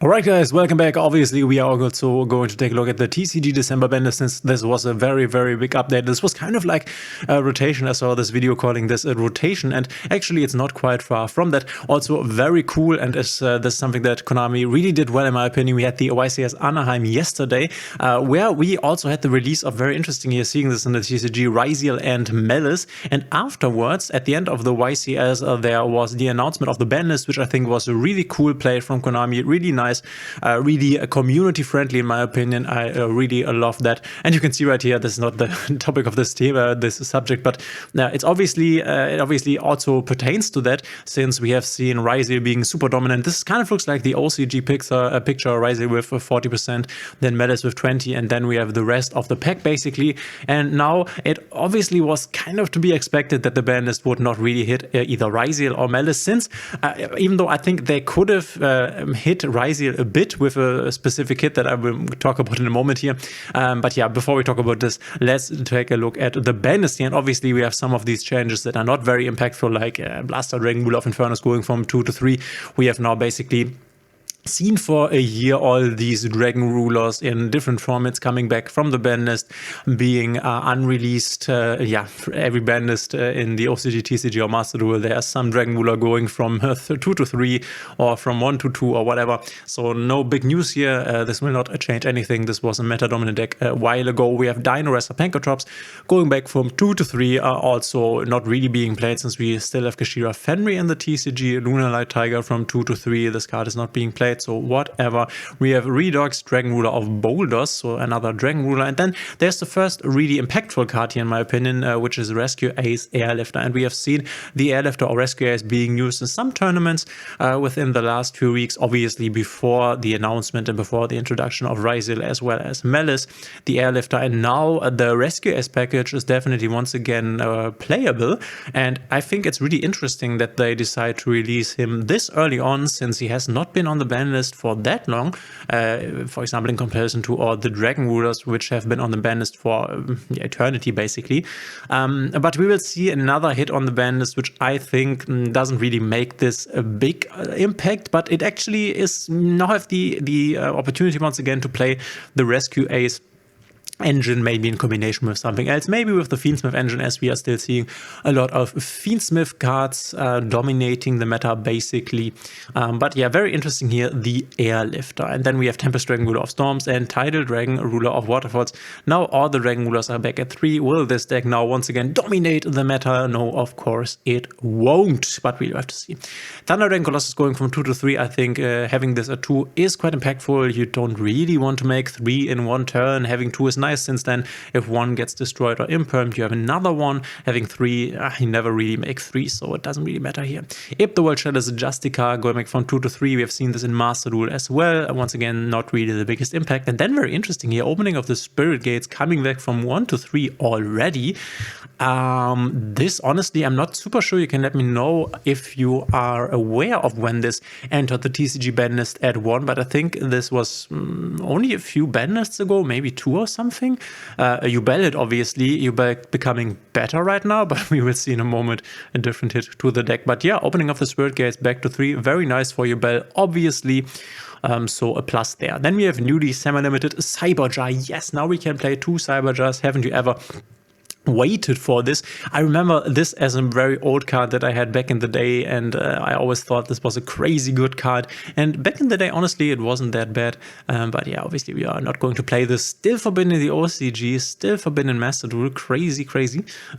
Alright guys, welcome back. Obviously we are also going to take a look at the TCG December Banlist, since this was a very big update. This was kind of like a rotation. I saw this video calling this a rotation, and actually it's not quite far from that. Also very cool, and this is something that Konami really did well in my opinion. We had the YCS Anaheim yesterday, where we also had the release of, very interesting here, seeing this in the TCG, Ryziel and Malice. And afterwards, at the end of the YCS, there was the announcement of the Banlist, which I think was a really cool play from Konami. Really nice. Really community friendly in my opinion. I really love that, and you can see right here, this is not the topic of this team, this subject, but it's obviously it obviously also pertains to that, since we have seen Ryziel being super dominant. This kind of looks like the OCG picture, Ryziel with 40%, then Malice with 20%, and then we have the rest of the pack basically. And now it obviously was kind of to be expected that the Banlist would not really hit either Ryziel or Malice, since even though I think they could have hit Ryziel a bit with a specific hit that I will talk about in a moment here. But yeah, before we talk about this, let's take a look at the Banlist here. And obviously we have some of these changes that are not very impactful, like Blaster, Dragon, Ruler of Infernos going from 2 to 3. We have now basically seen for a year all these Dragon Rulers in different formats coming back from the Banlist, being unreleased. Yeah, for every Banlist in the OCG, TCG or Master Duel, there's some Dragon Ruler going from 2 to 3 or from 1 to 2 or whatever. So no big news here. This will not change anything. This was a meta dominant deck a while ago. We have Dino Wrestler Pankotrops going back from 2 to 3, also not really being played, since we still have Kashira Fenrir in the TCG. Lunar Light Tiger from 2 to 3. This card is not being played, so whatever. We have Redox, Dragon Ruler of Boulders, so another Dragon Ruler. And then there's the first really impactful card here in my opinion, which is Rescue Ace Airlifter. And we have seen the Airlifter or Rescue Ace being used in some tournaments within the last few weeks, obviously before the announcement and before the introduction of Ryziel as well as Malice, the Airlifter. And now the Rescue Ace package is definitely once again playable, and I think it's really interesting that they decide to release him this early on, since he has not been on the Banlist for that long, for example in comparison to all the Dragon Rulers, which have been on the Banlist for eternity basically. But we will see another hit on the Banlist, which I think doesn't really make this a big impact, but it actually is now have the opportunity once again to play the Rescue Ace engine, maybe in combination with something else, maybe with the Fiendsmith engine, as we are still seeing a lot of Fiendsmith cards dominating the meta basically. But yeah, very interesting here, the Airlifter. And then we have Tempest Dragon, Ruler of Storms, and Tidal Dragon, Ruler of Waterfalls. Now all the Dragon Rulers are back at 3. Will this deck now once again dominate the meta? No, of course it won't, but we'll have to see. Thunder Dragon Colossus going from 2 to 3. I think having this at 2 is quite impactful. You don't really want to make 3 in one turn. Having 2 is nice, since then if one gets destroyed or impermed, you have another one. Having 3, you never really make 3, so it doesn't really matter here. If the World Shadow is a Justica going back from 2 to 3, we have seen this in Master Duel as well. Once again, not really the biggest impact. And then very interesting here, opening of the Spirit Gates coming back from 1 to 3 already. This honestly, I'm not super sure. You can let me know if you are aware of when this entered the TCG Banlist at 1, but I think this was only a few Banlists ago, maybe 2 or something. Yubel hit, obviously. Yubel becoming better right now, but we will see in a moment a different hit to the deck. But yeah, opening of the Spirit Gates back to 3, very nice for Yubel, obviously. So a plus there. Then we have newly semi-limited Cyberjar. Yes, now we can play 2 Cyberjars. Haven't you ever waited for this? I remember this as a very old card that I had back in the day, and I always thought this was a crazy good card. And back in the day, honestly, it wasn't that bad. But yeah, obviously we are not going to play this. Still forbidden in the OCG, still forbidden in Master Duel. Crazy.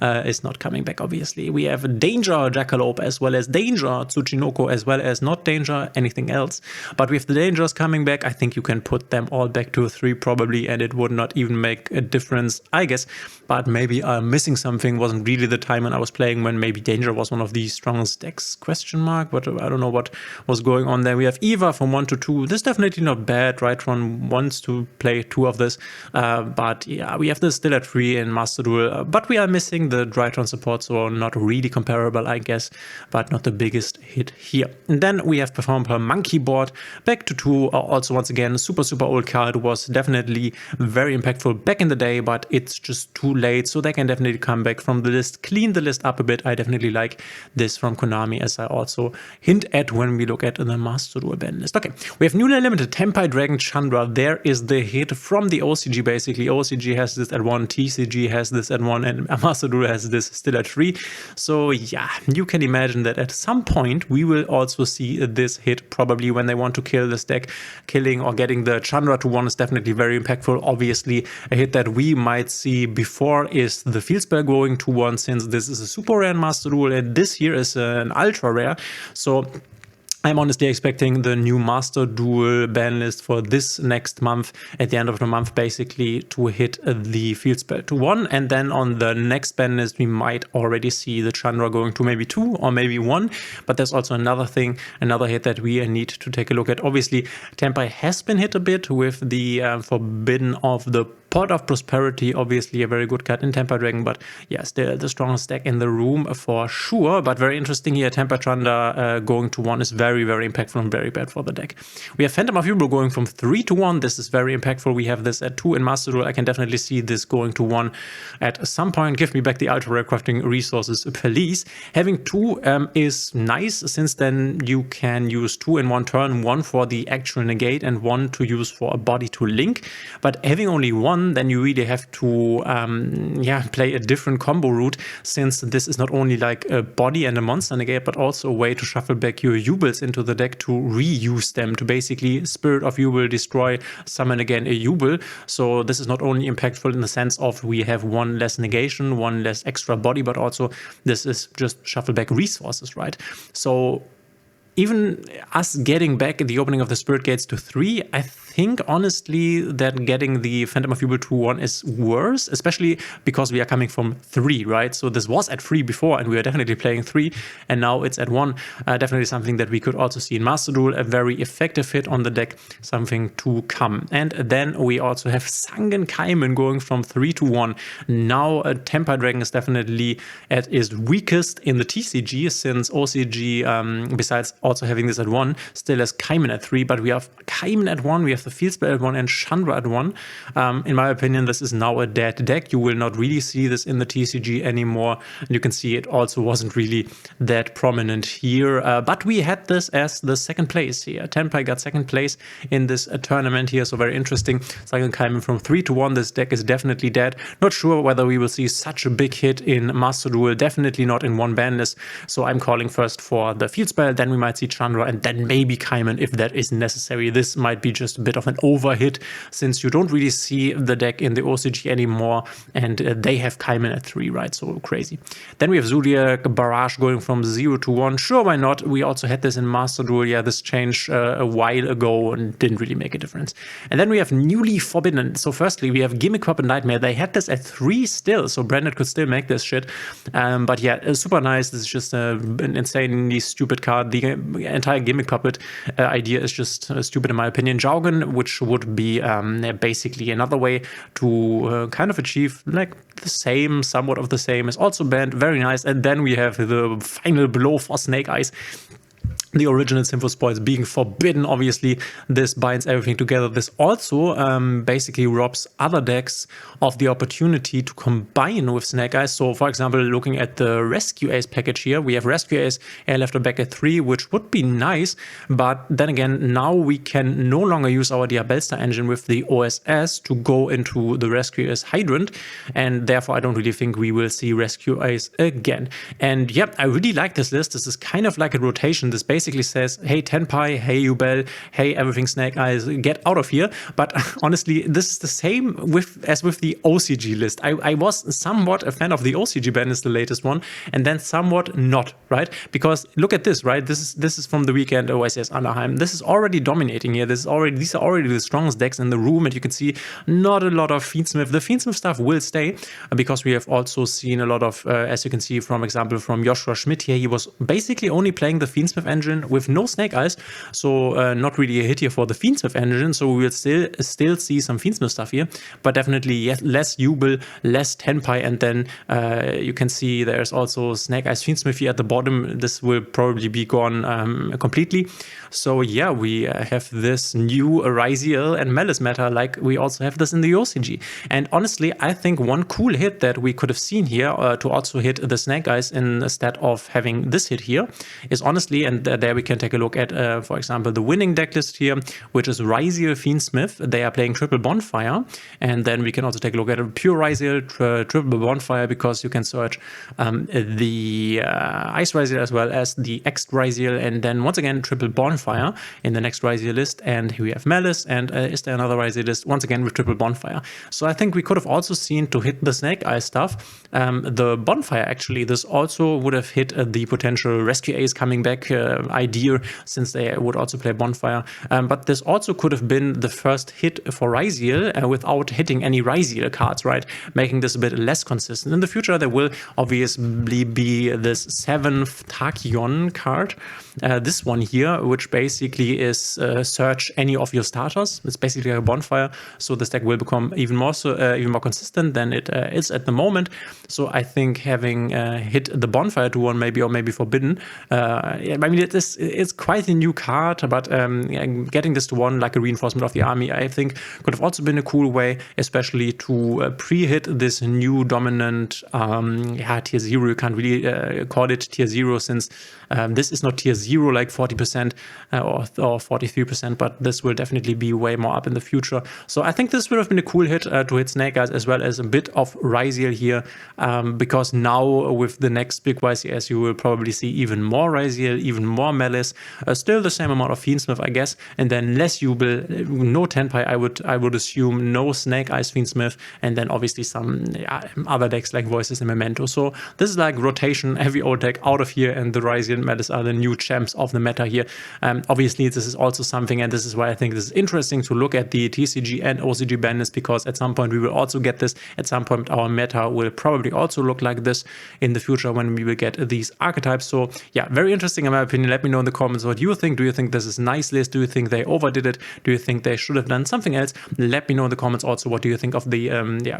It's not coming back, obviously. We have Danger Jackalope, as well as Danger Tsuchinoko, as well as not Danger anything else. But with the Dangers coming back, I think you can put them all back to 3 probably, and it would not even make a difference, I guess. But maybe missing something. Wasn't really the time when I was playing when maybe Danger was one of the strongest decks, question mark, but I don't know what was going on there. We have Eva from 1 to 2. This is definitely not bad. Rightron wants to play 2 of this, but yeah, we have this still at 3 in Master Duel, but we are missing the Rightron support, so not really comparable, I guess, but not the biggest hit here. And then we have Perform Per Monkey Board back to 2, also once again super old card. Was definitely very impactful back in the day, but it's just too late, so they can can definitely come back from the list, clean the list up a bit. I definitely like this from Konami, as I also hint at when we look at the Master Duel ban list. Okay, we have newly limited Tenpai Dragon Chandra. There is the hit from the OCG basically. OCG has this at 1, TCG has this at 1, and Master Duel has this still at 3. So yeah, you can imagine that at some point we will also see this hit, probably when they want to kill this deck. Killing or getting the Chandra to 1 is definitely very impactful. Obviously, a hit that we might see before is the field spell going to 1, since this is a super rare in Master Duel and this here is an ultra rare. So I'm honestly expecting the new Master Duel ban list for this next month, at the end of the month, basically to hit the field spell to 1. And then on the next ban list, we might already see the Chandra going to maybe 2 or maybe 1. But there's also another thing, another hit that we need to take a look at. Obviously, Tenpai has been hit a bit with the Forbidden of the Pot of Prosperity, obviously a very good card in Tenpai Dragon, but yeah, still the strongest deck in the room for sure. But very interesting here, Tenpai Chandra going to 1 is very, very impactful and very bad for the deck. We have Phantom of Yugioh going from 3 to 1. This is very impactful. We have this at 2 in Master Duel. I can definitely see this going to 1 at some point. Give me back the ultra rare crafting resources, please. Having 2 is nice, since then you can use 2 in 1 turn, 1 for the actual negate and 1 to use for a body to link. But having only 1, then you really have to play a different combo route, since this is not only like a body and a monster negate, but also a way to shuffle back your Jubels into the deck to reuse them, to basically Spirit of Jubel, destroy, summon again a Jubel. So this is not only impactful in the sense of we have 1 less negation, 1 less extra body, but also this is just shuffle back resources, right? So even us getting back the opening of the Spirit Gates to 3, I think honestly that getting the Phantom of Yugioh to 1 is worse, especially because we are coming from 3, right? So this was at 3 before, and we are definitely playing 3, and now it's at 1. Definitely something that we could also see in Master Duel, a very effective hit on the deck, something to come. And then we also have Sangen Kaimen going from 3 to 1. Now Tenpai Dragon is definitely at its weakest in the TCG, since OCG, besides also having this at 1, still has Kaimen at 3, but we have Kaimen at 1, we have the field spell at 1 and Chandra at 1. In my opinion, this is now a dead deck. You will not really see this in the TCG anymore. And you can see it also wasn't really that prominent here. But we had this as the second place here. Tenpai got second place in this tournament here, so very interesting. Sangen Kaimen from 3 to 1. This deck is definitely dead. Not sure whether we will see such a big hit in Master Duel. Definitely not in one ban list. So I'm calling first for the field spell, then we might see Chandra, and then maybe Kaimen if that is necessary. This might be just a bit of an overhit, since you don't really see the deck in the OCG anymore, and they have Kaimen at 3, right? So crazy. Then we have Zodiac Barrage going from 0 to 1. Sure, why not? We also had this in Master Duel. Yeah, this changed a while ago and didn't really make a difference. And then we have Newly Forbidden. So firstly, we have Gimmick Puppet Nightmare. They had this at 3 still, so Brandon could still make this shit. But yeah, super nice. This is just an insanely stupid card. The entire Gimmick Puppet idea is just stupid in my opinion. Jaugen, which would be basically another way to kind of achieve like the same, somewhat of the same, is also banned. Very nice. And then we have the final blow for Snake Eyes. The original Symphosploits being forbidden, obviously, this binds everything together. This also basically robs other decks of the opportunity to combine with Snake Eyes. So, for example, looking at the Rescue Ace package here, we have Rescue Ace, Air Left or Back at 3, which would be nice. But then again, now we can no longer use our Diabellstar engine with the OSS to go into the Rescue Ace Hydrant. And therefore, I don't really think we will see Rescue Ace again. And yeah, I really like this list. This is kind of like a rotation. This basically says, hey Tenpai, hey Yubel, hey everything Snake Eyes, get out of here. But honestly, this is the same as with the OCG list. I was somewhat a fan of the OCG ban, is the latest one, and then somewhat not, right? Because look at this, right? This is from the weekend OSS Anaheim. This is already dominating here. These are already the strongest decks in the room, and you can see not a lot of Fiendsmith. The Fiendsmith stuff will stay because we have also seen a lot of, as you can see from example from Joshua Schmidt here, he was basically only playing the Fiendsmith engine engine with no Snake Eyes, so not really a hit here for the Fiendsmith engine, so we will still see some Fiendsmith stuff here, but definitely less yugioh, less Tenpai, and then you can see there's also Snake Eyes Fiendsmith here at the bottom. This will probably be gone completely. So yeah, we have this new Raziel and Malice meta, like we also have this in the OCG. And honestly, I think one cool hit that we could have seen here to also hit the Snake Eyes instead of having this hit here is honestly, and there we can take a look at, for example, the winning deck list here, which is Raziel Fiendsmith. They are playing triple Bonfire, and then we can also take a look at a pure Raziel triple Bonfire, because you can search the Ice Raziel as well as the X Raziel, and then once again triple Bonfire in the next Raziel list. And here we have Malice, and is there another Raziel list once again with triple Bonfire. So I think we could have also seen, to hit the Snake Eye stuff, the Bonfire actually. This also would have hit the potential Rescue Ace coming back idea, since they would also play Bonfire. But this also could have been the first hit for Raziel without hitting any Raziel cards, right? Making this a bit less consistent. In the future, there will obviously be this 7th Tachyon card, this one here, which basically is search any of your starters. It's basically a Bonfire, so this deck will become even more consistent than it is at the moment. So I think having hit the Bonfire to one maybe, or maybe Forbidden, I mean, it's quite a new card, but getting this to one, like a reinforcement of the army, I think could have also been a cool way, especially to pre-hit this new dominant tier 0. You can't really call it tier 0, since this is not tier 0 like 40% or 43%, but this will definitely be way more up in the future. So I think this would have been a cool hit to hit Snake Eyes, as well as a bit of Raziel here, because now with the next big YCS you will probably see even more Raziel, even more Malice, still the same amount of Fiendsmith, I guess, and then less yugioh, no Tenpai, I would assume, no Snake Eyes Fiendsmith, and then obviously some other decks like Voices and Memento. So this is like rotation, every old deck out of here, and the Raziel and Malice are the new champs of the meta here. Obviously this is also something, and this is why I think this is interesting to look at the TCG and OCG banlist, because at some point we will also get this. At some point our meta will probably also look like this in the future, when we will get these archetypes. So yeah, very interesting in my opinion. Let me know in the comments what you think. Do you think this is a nice list? Do you think they overdid it? Do you think they should have done something else? Let me know in the comments also what do you think of the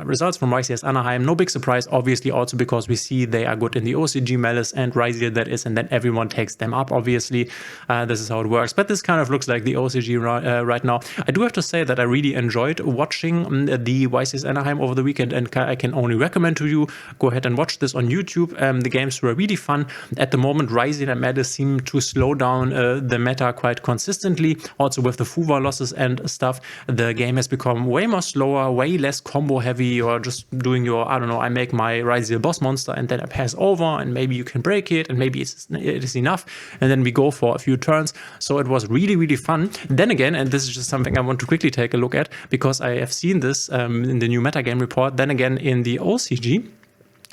results from YCS Anaheim. No big surprise, obviously, also because we see they are good in the OCG, Malice and Raziel, that is, and then everyone takes them up, obviously. This is how it works, but this kind of looks like the OCG right now. I do have to say that I really enjoyed watching the YCS Anaheim over the weekend, and I can only recommend to you, go ahead and watch this on YouTube. The games were really fun. At the moment, Raziel and Malice seem to slow down the meta quite consistently. Also with the Fuwa losses and stuff, the game has become way more slower, way less combo heavy, or just doing your, I don't know, I make my Raziel boss monster and then I pass over, and maybe you can break it, and maybe it is enough, and then we go for a few turns. So it was really, really fun. Then again, and this is just something I want to quickly take a look at, because I have seen this in the new metagame report, then again in the OCG,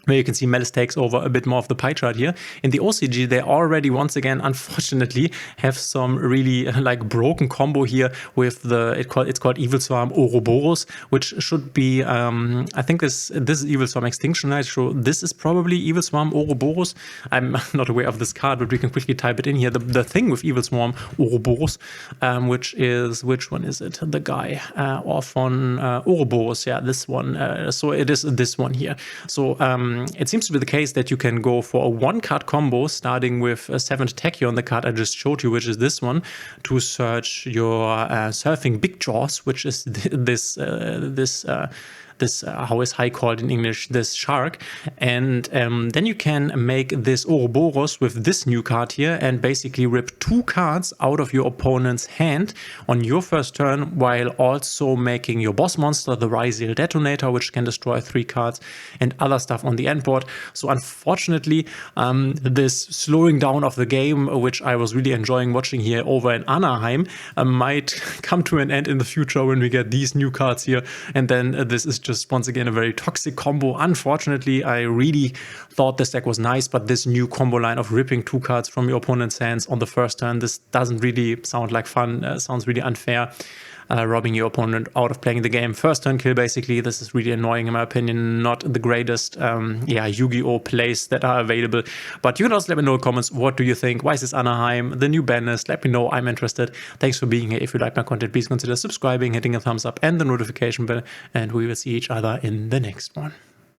where you can see Malice takes over a bit more of the pie chart here. In the OCG, they already, once again, unfortunately, have some really like broken combo here with the, it's called Evil Swarm Ouroboros, which should be, I think this is Evil Swarm Extinction Knight, so this is probably Evil Swarm Ouroboros. I'm not aware of this card, but we can quickly type it in here. The thing with Evil Swarm Ouroboros, which one is it? The guy, Orphon Ouroboros, yeah, this one. So it is this one here. So, it seems to be the case that you can go for a 1-card combo, starting with a 7th Tachyon, the card I just showed you, which is this one, to search your Surfing Big Jaws, which is this how is high called in English, this shark, and then you can make this Ouroboros with this new card here, and basically rip 2 cards out of your opponent's hand on your first turn, while also making your boss monster, the Raziel Detonator, which can destroy 3 cards, and other stuff on the end board. So unfortunately, this slowing down of the game, which I was really enjoying watching here over in Anaheim, might come to an end in the future when we get these new cards here, and then this is just once again a very toxic combo. Unfortunately, I really thought this deck was nice, but this new combo line of ripping 2 cards from your opponent's hands on the first turn, this doesn't really sound like fun, sounds really unfair. robbing your opponent out of playing the game. First turn kill, basically. This is really annoying in my opinion. Not the greatest Yu-Gi-Oh plays that are available. But you can also let me know in the comments, what do you think? Why is this Anaheim the new Banlist? Let me know, I'm interested. Thanks for being here. If you like my content, please consider subscribing, hitting a thumbs up and the notification bell, and we will see each other in the next one.